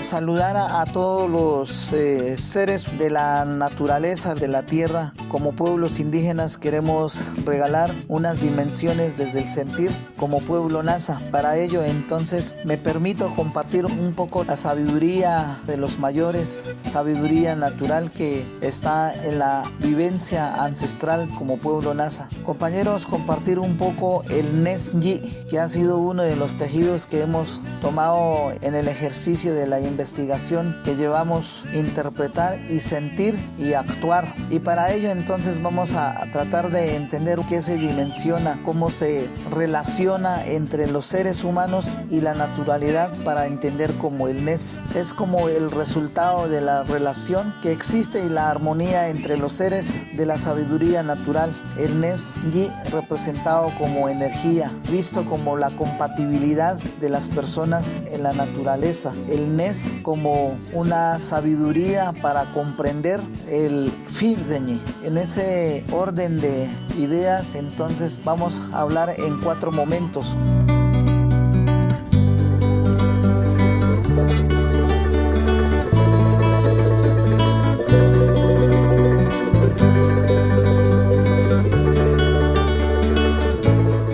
Saludar a todos los seres de la naturaleza, de la tierra. Como pueblos indígenas queremos regalar unas dimensiones desde el sentir como pueblo Nasa. Para ello entonces me permito compartir un poco la sabiduría de los mayores, sabiduría natural que está en la vivencia ancestral como pueblo Nasa. Compañeros, compartir un poco el Nesyi, que ha sido uno de los tejidos que hemos tomado en el ejercicio de la investigación que llevamos interpretar y sentir y actuar. Y para ello entonces vamos a tratar de entender qué se dimensiona, cómo se relaciona entre los seres humanos y la naturalidad, para entender cómo el Nes es como el resultado de la relación que existe y la armonía entre los seres de la sabiduría natural. El Nes Yi representado como energía, visto como la compatibilidad de las personas en la naturaleza. El Nes como una sabiduría para comprender el Finzenyi. En ese orden de ideas, entonces vamos a hablar en 4 momentos.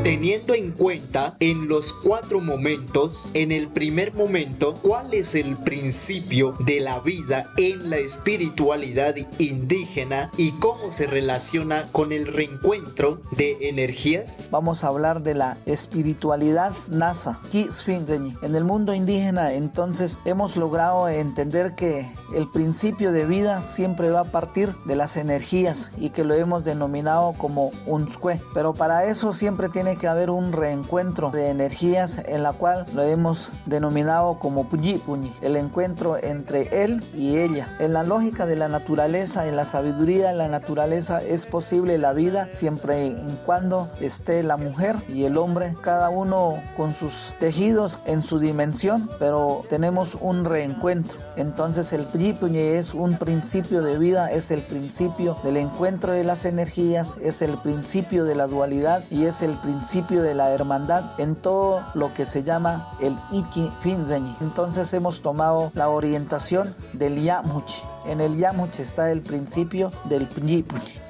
Teniendo en cuenta en los 4 momentos, en el primer momento, ¿cuál es el principio de la vida en la espiritualidad indígena y cómo se relaciona con el reencuentro de energías? Vamos a hablar de la espiritualidad Nasa, Kisfinzenyi. En el mundo indígena, entonces, hemos logrado entender que el principio de vida siempre va a partir de las energías y que lo hemos denominado como Unskwe. Pero para eso siempre tiene que haber un reencuentro de energías, en la cual lo hemos denominado como Puyi Puñi, el encuentro entre él y ella. En la lógica de la naturaleza, en la sabiduría de la naturaleza, es posible la vida siempre y cuando esté la mujer y el hombre, cada uno con sus tejidos en su dimensión, pero tenemos un reencuentro. Entonces el Puyi Puñi es un principio de vida, es el principio del encuentro de las energías, es el principio de la dualidad y es el principio de la hermandad en todo lo que se llama el Iki Finzenyi. Entonces hemos tomado la orientación del Yamuch. En el Yamuch está el principio del Puyi Puñi.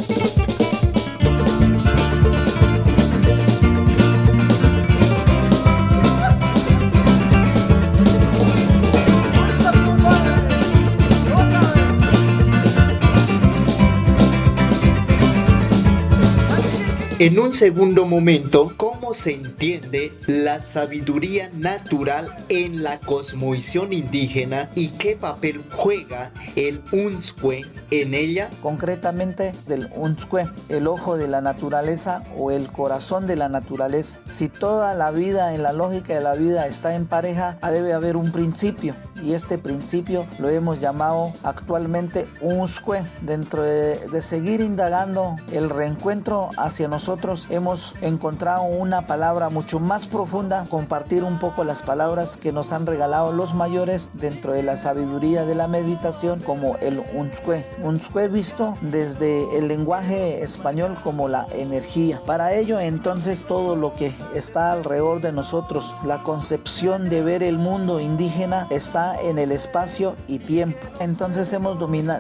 En un segundo momento, ¿cómo se entiende la sabiduría natural en la cosmovisión indígena y qué papel juega el Unskwe en ella? Concretamente del Unskwe, el ojo de la naturaleza o el corazón de la naturaleza. Si toda la vida, en la lógica de la vida, está en pareja, debe haber un principio, y este principio lo hemos llamado actualmente Unskwe. Dentro de seguir indagando el reencuentro hacia nosotros, hemos encontrado una palabra mucho más profunda, compartir un poco las palabras que nos han regalado los mayores dentro de la sabiduría de la meditación, como el Unskwe. Unskwe visto desde el lenguaje español como la energía. Para ello entonces todo lo que está alrededor de nosotros, la concepción de ver el mundo indígena está en el espacio y tiempo. Entonces hemos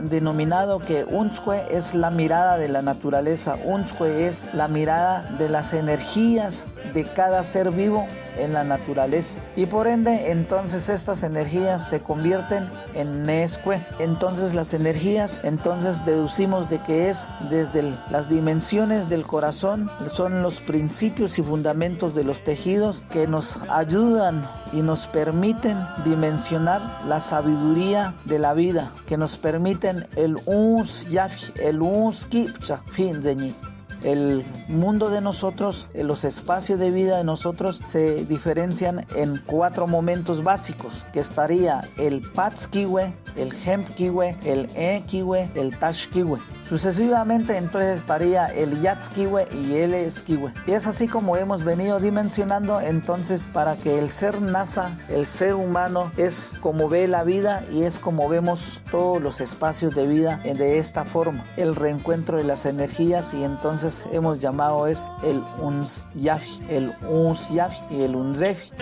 denominado que Unskwe es la mirada de la naturaleza, Unskwe es la mirada de las energías de cada ser vivo en la naturaleza, y por ende entonces estas energías se convierten en Neskwe. Entonces las energías, entonces deducimos de que es desde las dimensiones del corazón, son los principios y fundamentos de los tejidos que nos ayudan y nos permiten dimensionar la sabiduría de la vida, que nos permiten el Uns Yafi, el Uns Kipcha Finzenyi. El mundo de nosotros, los espacios de vida de nosotros se diferencian en 4 momentos básicos, que estaría el Patskiwe, el Hempkiwe, el Ekiwe, el Tashkiwe. Sucesivamente entonces estaría el Yatskiwe y el Esquiwe. Y es así como hemos venido dimensionando. Entonces, para que el ser NASA, el ser humano, es como ve la vida y es como vemos todos los espacios de vida de esta forma, el reencuentro de las energías. Y entonces hemos llamado es el Unsyafi, el Unsyafi y el Unzefi.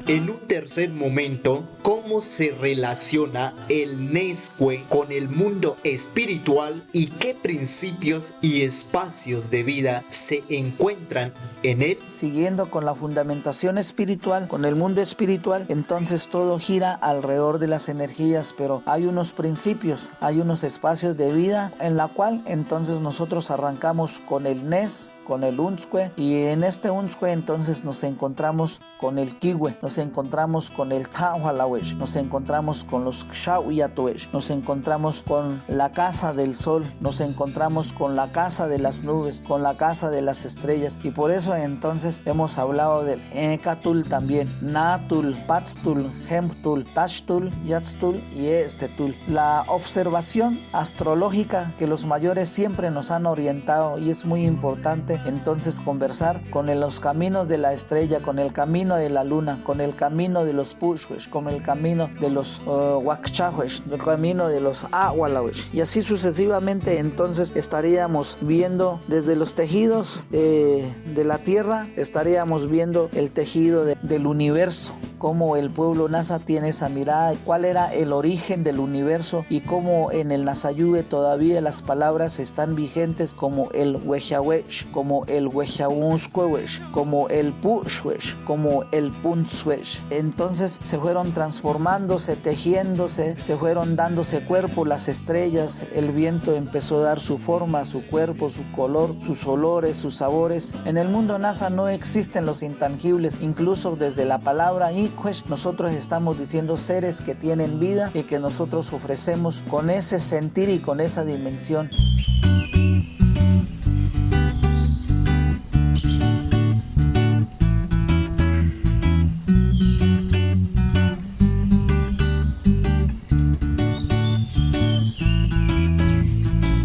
En un tercer momento, ¿cómo se relaciona el Nescue con el mundo espiritual y qué principios y espacios de vida se encuentran en él? Siguiendo con la fundamentación espiritual, con el mundo espiritual, entonces todo gira alrededor de las energías, pero hay unos principios, hay unos espacios de vida en la cual entonces nosotros arrancamos con el Nes, con el Unskue, y en este Unskue entonces nos encontramos con el Kiwe, nos encontramos con el Tahualawesh, nos encontramos con los Kshauyatuesh, nos encontramos con la casa del sol, nos encontramos con la casa de las nubes, con la casa de las estrellas. Y por eso entonces hemos hablado del Ekatul también, Natul, Patstul, Hemtul, Tashtul, Yatstul y Estetul. La observación astrológica que los mayores siempre nos han orientado, y es muy importante entonces conversar con los caminos de la estrella, con el camino de la luna, con el camino de los Pushwesh, con el camino de los Wakchahwesh, el camino de los Awalawesh, y así sucesivamente. Entonces estaríamos viendo desde los tejidos de la tierra, estaríamos viendo el tejido del universo, cómo el pueblo Nasa tiene esa mirada, cuál era el origen del universo y cómo en el Nasayuge todavía las palabras están vigentes, como el Wejawesh, como el Wejaunskwewesh, como el Pushwesh, como el Punzwesh. Entonces se fueron transformándose, tejiéndose, se fueron dándose cuerpo las estrellas, el viento empezó a dar su forma, su cuerpo, su color, sus olores, sus sabores. En el mundo Nasa no existen los intangibles, incluso desde la palabra Ikwesh nosotros estamos diciendo seres que tienen vida y que nosotros ofrecemos con ese sentir y con esa dimensión.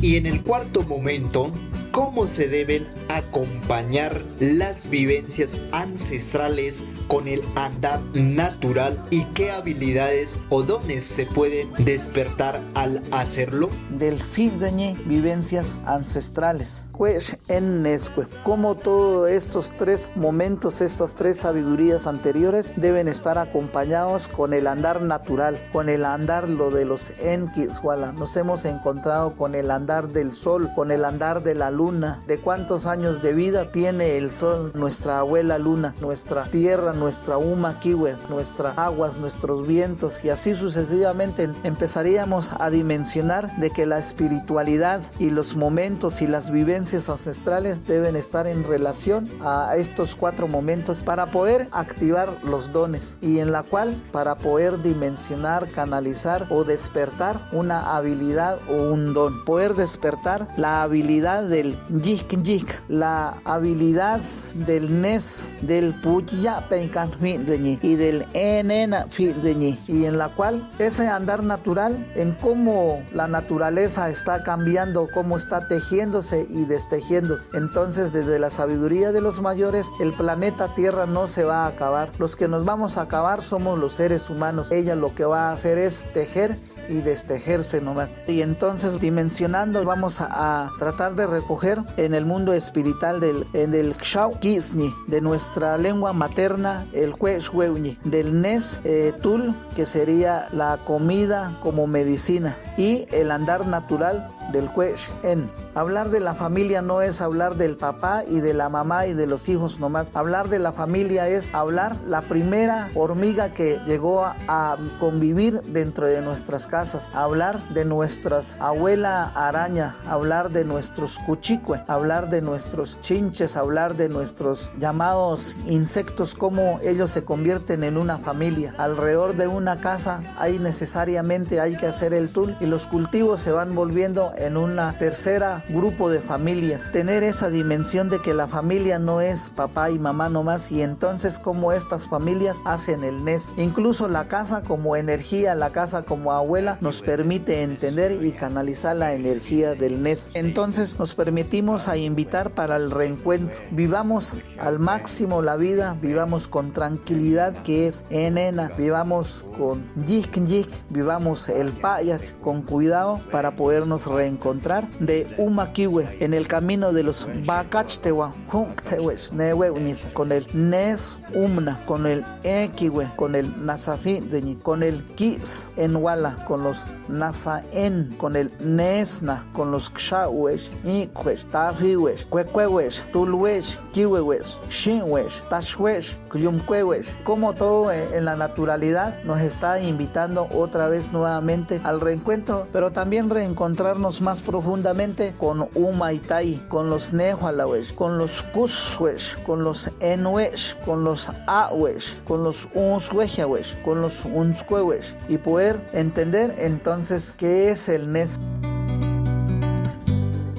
Y en el cuarto momento, ¿cómo se deben acompañar las vivencias ancestrales con el andar natural y qué habilidades o dones se pueden despertar al hacerlo? Del Fidzeñi, vivencias ancestrales. Pues en Nescue, como todos estos tres momentos, estas tres sabidurías anteriores deben estar acompañados con el andar natural, con el andar lo de los Enkiswala. Nos hemos encontrado con el andar del sol, con el andar de la luna. ¿De cuántos años de vida tiene el sol? Nuestra abuela luna, nuestra tierra, nuestra Uma Kiwe, nuestras aguas, nuestros vientos, y así sucesivamente empezaríamos a dimensionar de que la espiritualidad y los momentos y las vivencias ancestrales deben estar en relación a estos cuatro momentos para poder activar los dones, y en la cual para poder dimensionar, canalizar o despertar una habilidad o un don, poder despertar la habilidad del Yik Yik, la habilidad del Nes, del Puya Penkan y del Enena, y en la cual ese andar natural en cómo la naturaleza está cambiando, cómo está tejiéndose y destejiéndose. Entonces, desde la sabiduría de los mayores, el planeta Tierra no se va a acabar. Los que nos vamos a acabar somos los seres humanos. Ella lo que va a hacer es tejer y destejerse nomás. Y entonces, dimensionando, vamos a tratar de recoger en el mundo espiritual en el Kshaw Kisni, de nuestra lengua materna, el Kweshweuni, del Nes Tul, que sería la comida como medicina, y el andar natural del Kwesh En. Hablar de la familia no es hablar del papá y de la mamá y de los hijos nomás. Hablar de la familia es hablar la primera hormiga que llegó a convivir dentro de nuestras casas, hablar de nuestras abuela araña, hablar de nuestros cuchicue, hablar de nuestros chinches, hablar de nuestros llamados insectos, cómo ellos se convierten en una familia. Alrededor de una casa necesariamente hay que hacer el tul, y los cultivos se van volviendo en una tercera grupo de familias. Tener esa dimensión de que la familia no es papá y mamá nomás, y entonces como estas familias hacen el NES. Incluso la casa como energía, la casa como abuela nos permite entender y canalizar la energía del NES. Entonces nos permitimos a invitar para el reencuentro. Vivamos al máximo la vida, vivamos con tranquilidad, que es enena, vivamos con yik, vivamos el payat con cuidado para podernos reencontrar de Umakiwe en el camino de los Bakachtewa, con el Nes Umna, con el Ekiwe, con el Nasafi, con el Kis Enwala, con los Nasaen, con el Nesna, con los Kshawesh, Ikwesh, Tafiwesh, Kwekwewesh, Tulwesh, Kiwewesh, Shinwesh, Tashwesh, Kuyumkwewesh. Como todo en la naturalidad nos está invitando otra vez nuevamente al reencuentro, pero también reencontrarnos más profundamente con Umaitai, con los Nehualawesh, con los Kuswesh, con los Enwesh, con los Awesh, con los Unswejawesh, con los Unsquewesh, y poder entender entonces qué es el NES.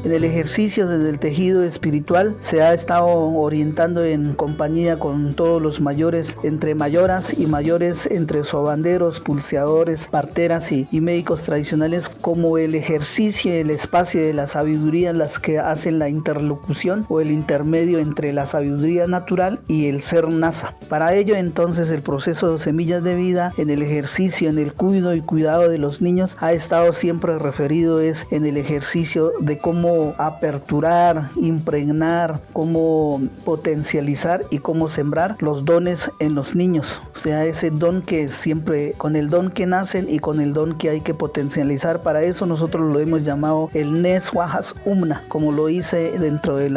En el ejercicio desde el tejido espiritual se ha estado orientando en compañía con todos los mayores, entre mayoras y mayores, entre sobanderos, pulseadores, parteras y médicos tradicionales, como el ejercicio y el espacio de la sabiduría, las que hacen la interlocución o el intermedio entre la sabiduría natural y el ser nasa. Para ello entonces el proceso de semillas de vida en el ejercicio, en el cuidado de los niños, ha estado siempre referido es en el ejercicio de cómo aperturar, impregnar, cómo potencializar y cómo sembrar los dones en los niños. O sea, ese don que siempre, con el don que nacen y con el don que hay que potencializar. Para eso nosotros lo hemos llamado el Nes Wajas Umna, como lo hice dentro del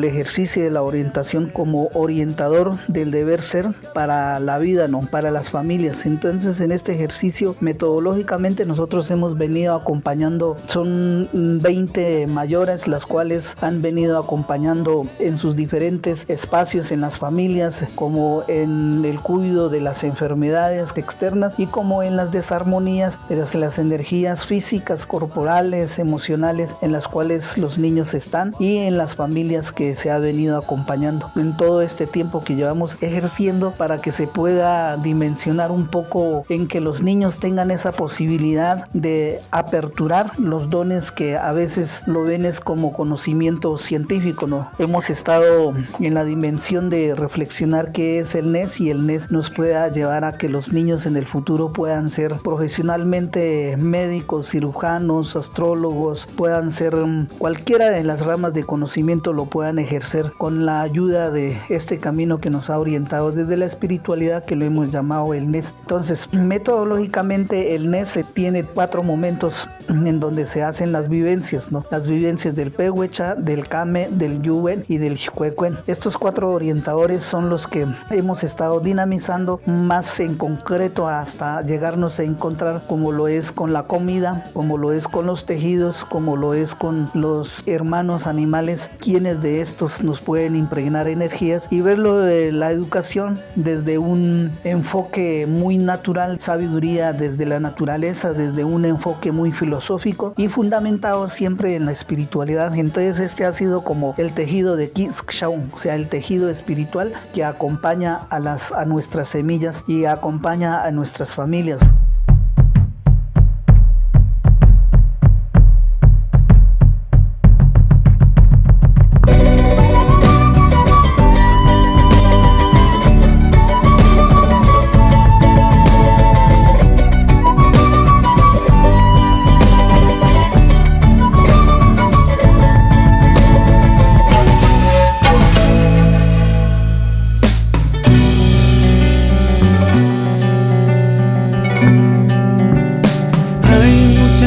ejercicio de la orientación como orientador del deber ser para la vida, no para las familias. Entonces en este ejercicio metodológicamente nosotros hemos venido acompañando, son 20 mayoras las cuales han venido acompañando en sus diferentes espacios en las familias, como en el cuidado de las enfermedades externas y como en las desarmonías de las energías físicas, corporales, emocionales en las cuales los niños están, y en las familias que se ha venido acompañando en todo este tiempo que llevamos ejerciendo, para que se pueda dimensionar un poco en que los niños tengan esa posibilidad de aperturar los dones que a veces lo ven es como conocimiento científico, ¿no? Hemos estado en la dimensión de reflexionar qué es el NES, y el NES nos pueda llevar a que los niños en el futuro puedan ser profesionalmente médicos, cirujanos, astrólogos, puedan ser cualquiera de las ramas de conocimiento, lo puedan ejercer con la ayuda de este camino que nos ha orientado desde la espiritualidad, que lo hemos llamado el NES. Entonces, metodológicamente el NES tiene 4 momentos en donde se hacen las vivencias, ¿no? Las vivencias del Pehuecha, del Kame, del Yuwen y del Xcuecuen. Estos 4 orientadores son los que hemos estado dinamizando más en concreto hasta llegarnos a encontrar, como lo es con la comida, como lo es con los tejidos, como lo es con los hermanos animales, quienes de estos nos pueden impregnar energías, y verlo de la educación desde un enfoque muy natural, sabiduría desde la naturaleza, desde un enfoque muy filosófico y fundamentado siempre en la espiritualidad. Entonces este ha sido como el tejido de Kizkshaun, o sea, el tejido espiritual que acompaña a nuestras semillas y acompaña a nuestras familias.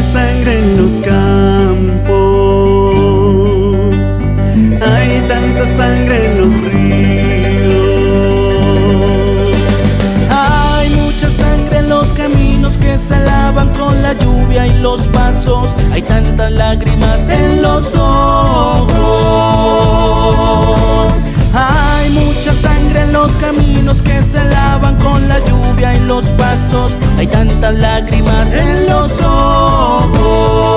Sangre en los campos, hay tanta sangre en los ríos, hay mucha sangre en los caminos que se lavan con la lluvia y los pasos, hay tantas lágrimas en los ojos, hay mucha sangre en los caminos que se lavan con la lluvia y los pasos, hay tantas lágrimas en los ojos.